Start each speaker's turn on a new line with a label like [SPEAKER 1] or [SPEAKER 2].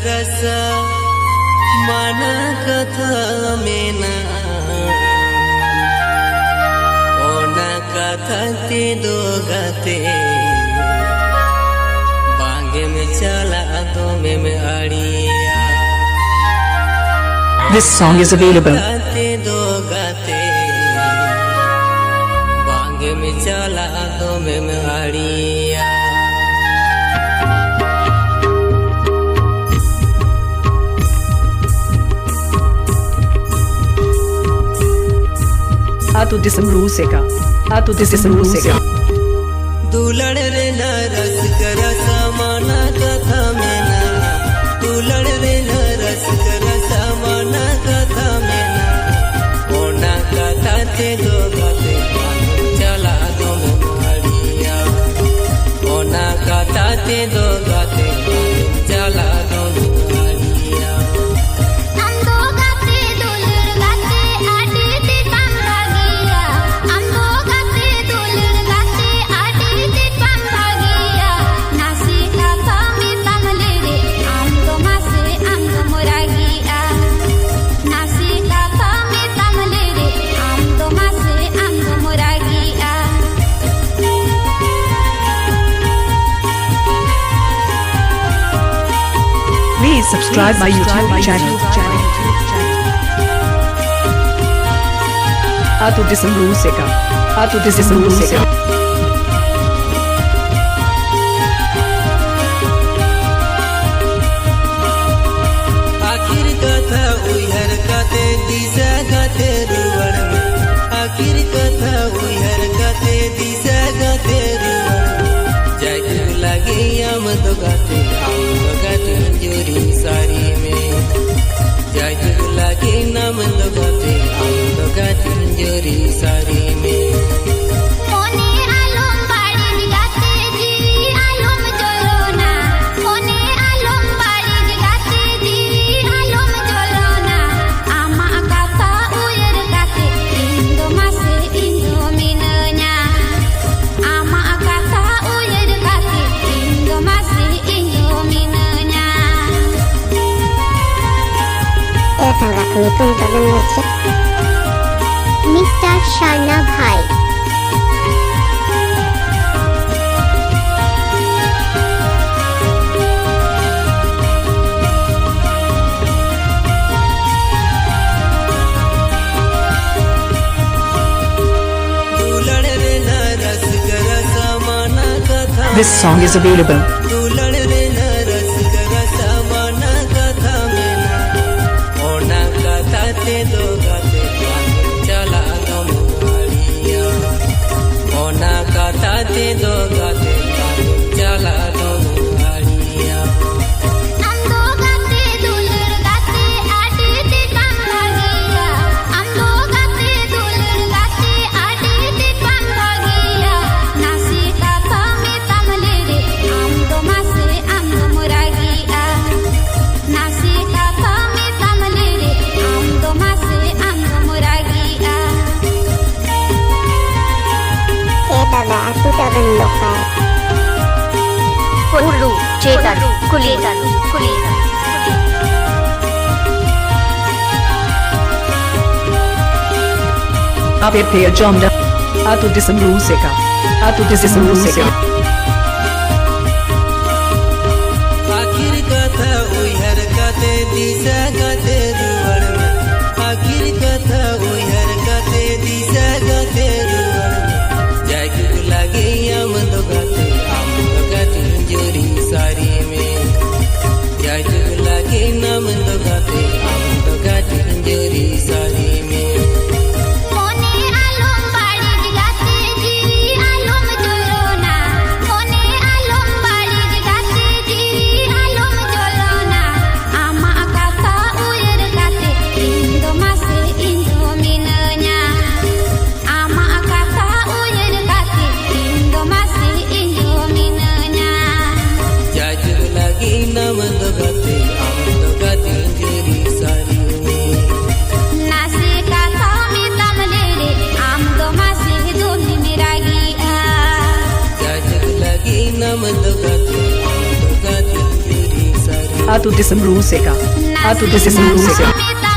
[SPEAKER 1] rasa mana kata mena ona kata te dogate bange me chala to me adiya.
[SPEAKER 2] This song is available.
[SPEAKER 1] Te dogate bange me chala to me adiya.
[SPEAKER 2] तू दिसंबर से का तू दिसंबर से का
[SPEAKER 1] दुलड़ रे न रस कर समाना कथा में ना दुलड़ रे न रस कर समाना कथा में ना ओना कथा ते दो गाते चला दो मारिया ओना कथा ते दो गाते चला दो मारिया.
[SPEAKER 2] Please subscribe my YouTube channel. तू दिसंबर से का तू दिसंबर से का
[SPEAKER 1] आखिर कथा उहर कते दिशा कते रुवड़ में आखिर कथा उहर कते दिशा कते रुवड़ जाय लगे हम तो गाते जोरी सारी में जाय लगे नाम तो गाते जोरी सारी में.
[SPEAKER 3] मिस्टर शाना भाई
[SPEAKER 2] This song is available.
[SPEAKER 1] ते दो गाते चला दो गाड़िया.
[SPEAKER 4] हम दो गाते दुलर गाते आटे ते काम भागिया हम दो गाते दुलर गाते आटे ते काम भागिया नासी कथा में तमले रे हम दो मासे हम दो मुरागिया नासी कथा में तमले रे हम दो मासे हम दो मुरागिया.
[SPEAKER 3] Aku takkan lupa.
[SPEAKER 4] Ulu, cetan, kulitan.
[SPEAKER 2] पे प्लेयर जॉमडा तू दिसंबर से का तू दिसंबर से का
[SPEAKER 1] आखिर कथा उहर कते दिशा कते रुवड़ में आखिर कथा उहर कते दिशा कते रुवड़ में जाय लगे हम तो गाते जोरी सारी में जाय लगे नाम तो गाते जोरी सारी में. नम दुगति तेरी सरी
[SPEAKER 2] A tu disse música. A tu disse música.